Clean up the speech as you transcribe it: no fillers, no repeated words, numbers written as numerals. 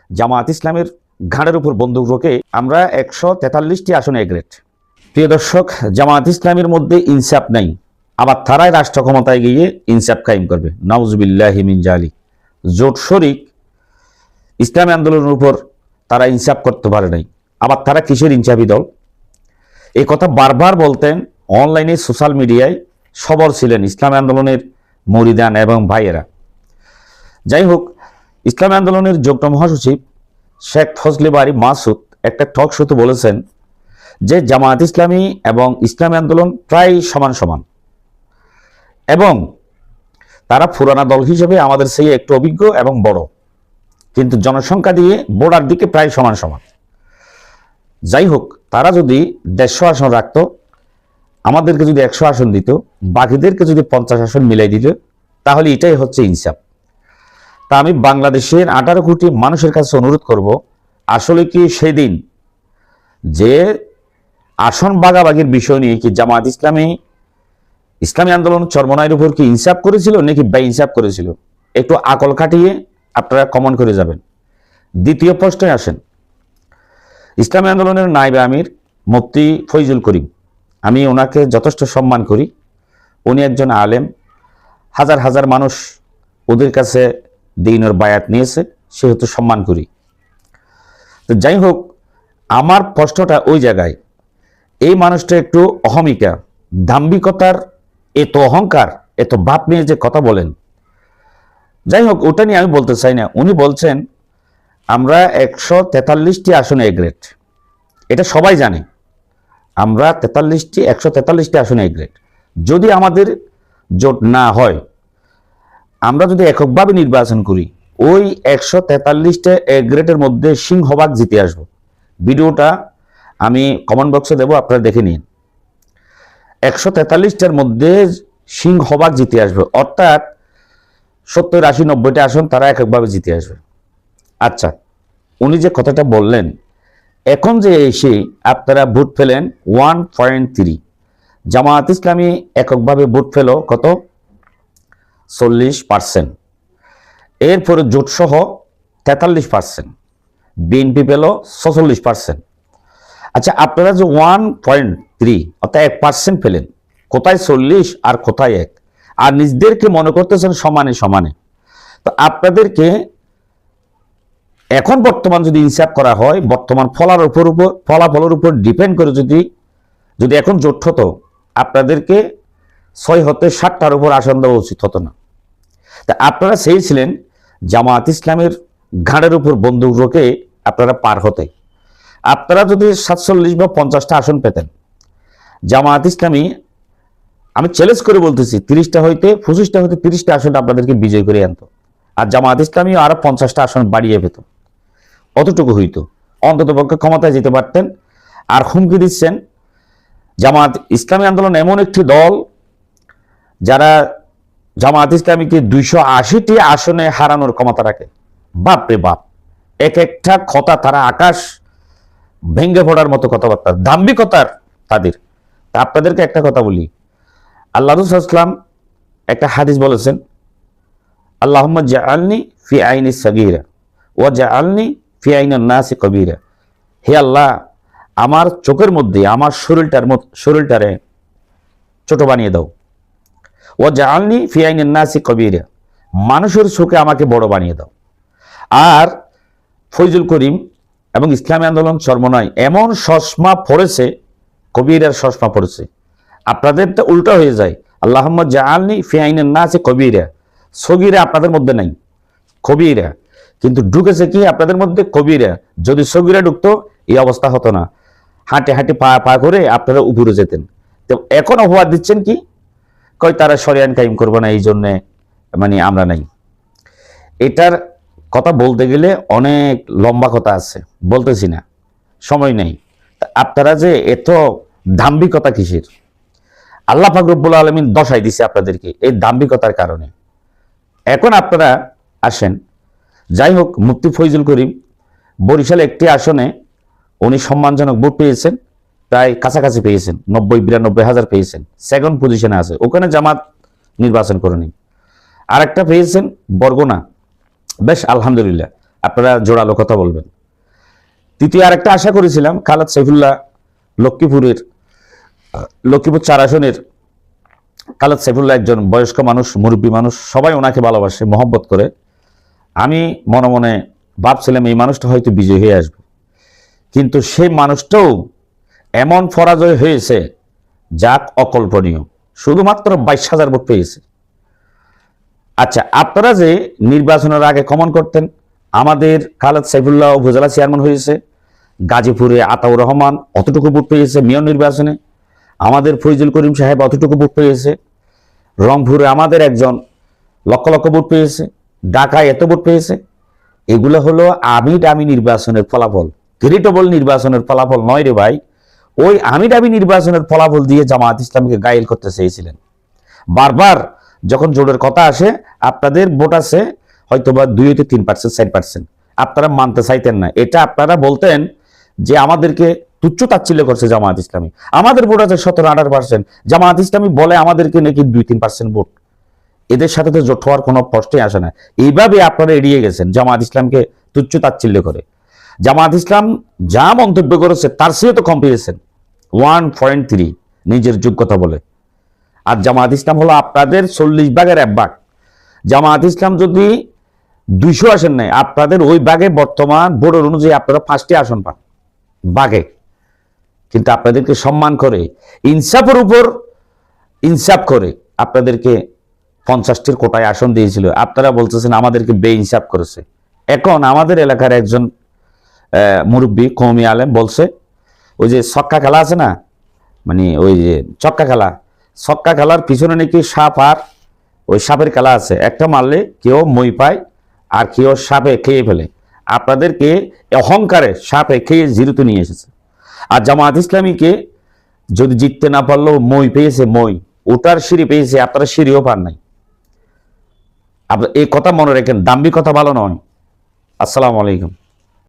জামায়াত ইসলামের ঘাড়ের উপর বন্দুক রেখে আমরা 143টি আসনে এগ্রেড। প্রিয় দর্শক, জামায়াত ইসলামের মধ্যে ইনসাফ নাই, আবার তারাই রাষ্ট্র ক্ষমতায় গিয়ে ইনসাফ কায়েম করবে। নাউজুবিল্লাহি মিন জালিক। জোট শরিক ইসলামী আন্দোলনের উপর তারা ইনসাফ করতে পারে নাই, আবার তারা কিসের ইনসাফি দল? এই কথা বারবার বলতেন। অনলাইনে সোশ্যাল মিডিয়ায় সবর ছিলেন ইসলামী আন্দোলনের মরিদান এবং ভাইয়েরা। যাই হোক, ইসলামী আন্দোলনের যুগ্ম মহাসচিব শেখ ফজলে বারী মাসুদ একটা টক শোতে বলেছেন যে জামায়াত ইসলামী এবং ইসলামী আন্দোলন প্রায় সমান সমান এবং তারা পুরানা দল হিসেবে আমাদের সেই একটু অভিজ্ঞ এবং বড়, কিন্তু জনসংখ্যা দিয়ে বোর্ডার দিকে প্রায় সমান সমান। যাই হোক, তারা যদি 150 আসন রাখতো, আমাদেরকে যদি 100 আসন দিত, বাকিদেরকে যদি 50 আসন মিলাই দিত, তাহলে এটাই হচ্ছে ইনসাফ। তা আমি বাংলাদেশের 18 কোটি মানুষের কাছে অনুরোধ করব, আসলে কি সেদিন যে আসন ভাগাভাগির বিষয় নিয়ে কি জামায়াত ইসলামী আন্দোলন চরমনাইয়ের উপর কি ইনসাফ করেছিল নাকি বেইনসাফ করেছিল? একটু আকল খাটিয়ে আপনারা কমেন্ট করে যাবেন। দ্বিতীয় প্রশ্নে আসেন। ইসলামী আন্দোলনের নায়েবে আমির মুফতি ফয়জুল করিম, আমি ওনাকে যথেষ্ট সম্মান করি। উনি একজন আলেম, হাজার হাজার মানুষ ওদের কাছে দ্বীনের বায়াত নিয়েছে, সেহেতু সম্মান করি। তো যাই হোক, আমার প্রশ্নটা ওই জায়গায়, এই মানুষটা একটু অহমিকা, দাম্ভিকতার এত অহংকার, এত বাপ নিয়ে যে কথা বলেন, যাই হোক ওটা নিয়ে আমি বলতে চাই না। উনি বলছেন আমরা 143টি আসনে এগ্রেড, এটা সবাই জানে। আমরা 143টি আসনে এগ্রেড। যদি আমাদের জোট না হয়, আমরা যদি এককভাবে নির্বাচন করি, ওই 143টা এগ্রেডের মধ্যে সিংহভাগ জিতে আসবো। ভিডিওটা আমি কমেন্ট বক্সে দেবো, আপনারা দেখে নিন। 143টার মধ্যে সিংহভাগ জিতে আসবে, অর্থাৎ 70, 80, 90টা আসন তারা এককভাবে জিতে আসবে। আচ্ছা, উনি যে কথাটা বললেন, এখন যে এসে আপনারা ভোট ফেলেন 1.3, জামায়াত ইসলামী এককভাবে ভোট ফেল কত? 40%। এরপরে জোট সহ 43%, বিএনপি পেল 46%। আচ্ছা, আপনারা যে 1.3 অর্থাৎ 1% পেলেন, কোথায় 40 আর কোথায় 1, আর নিজেদেরকে মনে করতেছেন সমানে সমানে। তো আপনাদেরকে এখন বর্তমান যদি ইনসাফ করা হয়, বর্তমান ফলাফলের উপর ডিপেন্ড করে যদি এখন জোট হতো, আপনাদেরকে 6 হতে 60টার উপর আসন দেওয়া উচিত হতো না। তা আপনারা চেয়েছিলেন জামায়াত ইসলামের ঘাড়ের উপর বন্দুক রেখে আপনারা পার হতে। আপনারা যদি 47 বা 50টা আসন পেতেন, জামায়াত ইসলামী, আমি চ্যালেঞ্জ করে বলতেছি, 25টা হইতে 30টা আসন আপনাদেরকে বিজয় করে আনতো, আর জামায়াত ইসলামী আরো 50টা আসন বাড়িয়ে পেত। অতটুকু হইতো, অন্তত পক্ষে ক্ষমতায় যেতে পারতেন। আর হুমকি দিচ্ছেন জামায়াত ইসলামী আন্দোলন এমন একটি দল যারা জামায়াত ইসলামীকে 280টি আসনে হারানোর ক্ষমতা রাখে। বাপ রে বাপ, এক একটা কথা তারা আকাশ ভেঙ্গে পড়ার মতো কথাবার্তা, দাম্ভিকতার তাদের। তা আপনাদেরকে একটা কথা বলি, আল্লাহ রাসূল সাল্লাল্লাহু আলাইহি ওয়াসাল্লাম একটা হাদিস বলেছেন, আল্লাহুম্মা জাআলনি ফি আইনি সাগীরা ওয়া জাআলনি ফি আইনিন নাসি কবীরা। হে আল্লাহ, আমার চোখের মধ্যে আমার শরীরটারে ছোট বানিয়ে দাও। ওয়া জাআলনি ফি আইনিন নাসি কবীরা, মানুষের চোখে আমাকে বড় বানিয়ে দাও। আর ফয়জুল করিম এবং ইসলামী আন্দোলন চরমনাই এমন চশমা পড়েছে, কবীরার চশমা পড়েছে। আপনাদের তো উল্টা হয়ে যায়, আল্লাহুম্মা জাআলনি ফি আইনিন নাসি কবীরা, সগীরা আপনাদের মধ্যে নাই, কবীরা। কিন্তু ঢুকেছে কি আপনাদের মধ্যে? কবীরা। যদি সগীরা ঢুকতো এই অবস্থা হতো না, হাঁটে হাঁটে পা করে আপনারা উপরে যেতেন। তো এখন অপবাদ দিচ্ছেন কি, কই তারা শরিয়ান কায়েম করবে না, এই জন্যে আমরা নাই। এটার কথা বলতে গেলে অনেক লম্বা কথা আছে, বলতেছি না, সময় নেই। আপনারা যে এত দাম্ভিকতা কিসের? আল্লাহ পাক রব্বুল আলামিন দশাই দিছে আপনাদেরকে এই দাম্ভিকতার কারণে। এখন আপনারা আসেন। যাই হোক, মুফতি ফয়জুল করিম বরিশাল একটি আসনে উনি সম্মানজনক ভোট পেয়েছেন, প্রায় কাছাকাছি পেয়েছেন, 90-92 হাজার পেয়েছেন, সেকেন্ড পজিশনে আছে। ওখানে জামাত নির্বাচন করেনি। আর একটা পেয়েছেন বরগুনা, বেশ আলহামদুলিল্লাহ। আপনারা জোরালো কথা বলবেন। তৃতীয় আরেকটা আশা করেছিলাম, খালেদ সাইফুল্লাহ লক্ষ্মীপুর 4 আসনের খালেদ সাইফুল্লাহ একজন বয়স্ক মানুষ, মুরব্বী মানুষ, সবাই ওনাকে ভালোবাসে, মহব্বত করে। আমি মনে মনে ভাবছিলাম এই মানুষটা হয়তো বিজয়ী হয়ে আসবে, কিন্তু সেই মানুষটাও এমন পরাজয় হয়েছে যা অকল্পনীয়, শুধুমাত্র 22,000 ভোট পেয়েছে। আচ্ছা, আপনারা যে নির্বাচনের আগে কমন করতেন, আমাদের খালেদ সাইফুল্লাহ উপজেলা চেয়ারম্যান হয়েছে, গাজীপুরে আতাউর রহমান অতটুকু ভোট পেয়েছে মেয়র নির্বাচনে, আমাদের ফৈজুল করিম সাহেব অতটুকু ভোট পেয়েছে, রংপুরে আমাদের একজন লক্ষ লক্ষ ভোট পেয়েছে, ঢাকায় এত ভোট পেয়েছে। এগুলো হলো আমি ডামি নির্বাচনের ফলাফল, ক্রেডিটেবল নির্বাচনের ফলাফল নয় রে ভাই। ওই আমি ডামি নির্বাচনের ফলাফল দিয়ে জামায়াত ইসলামীকে গায়েল করতে চেয়েছিলেন। বারবার যখন জোটের কথা আসে, আপনাদের ভোট আছে হয়তো বা 2 থেকে 3%, 4%, আপনারা মানতে চাইতেন না। এটা আপনারা বলতেন যে আমাদেরকে তুচ্ছ তাচ্ছিল্য করছে জামায়াত ইসলামী। আমাদের ভোট আছে 17-18%, জামায়াত ইসলামী বলে আমাদেরকে নাকি 2-3% ভোট। এদের সাথে তো জোট হওয়ার কোনো প্রশ্নই আসে না। এইভাবে আপনারা এড়িয়ে গেছেন জামায়াত ইসলামকে তুচ্ছ তাচ্ছিল্য করে। জামায়াত ইসলাম যা মন্তব্য করেছে তার চেয়ে তো কম পেয়েছেন, 1.3 নিজের যোগ্যতা বলে। আর জামায়াত ইসলাম হলো আপনাদের 40 ভাগের 1 ভাগ। জামায়াত ইসলাম যদি 200 আসন নেয়, আপনাদের ওই ভাগে বর্তমান ভোটের অনুযায়ী আপনারা 5টি আসন পান ভাগে। কিন্তু আপনাদেরকে সম্মান করে, ইনসাফের উপর ইনসাফ করে আপনাদেরকে 50টির কোটায় আসন দিয়েছিল। আপনারা বলতেছেন আমাদেরকে বেইনসাফ করেছে। এখন আমাদের এলাকার একজন মুরব্বী কওমি আলেম বলছে, ওই যে ছক্কা খেলা আছে না, মানে ওই যে ছক্কা খেলার পিছনে নাকি সাপ, আর ওই সাপের খেলা আছে, একটা মারলে কেউ মই পায় আর কেউ সাপে খেয়ে ফেলে। আপনাদেরকে অহংকারে সাপে খেয়ে জিরোতে নিয়ে এসেছে। আর জামায়াত ইসলামীকে যদি জিততে না পারলেও মই পেয়েছে, মই ওটার সিঁড়ি পেয়েছে, আপনারা সিঁড়িও পান নাই। আপনার এই কথা মনে রাখেন, দাম্ভিক কথা ভালো নয়। আসসালামু আলাইকুম।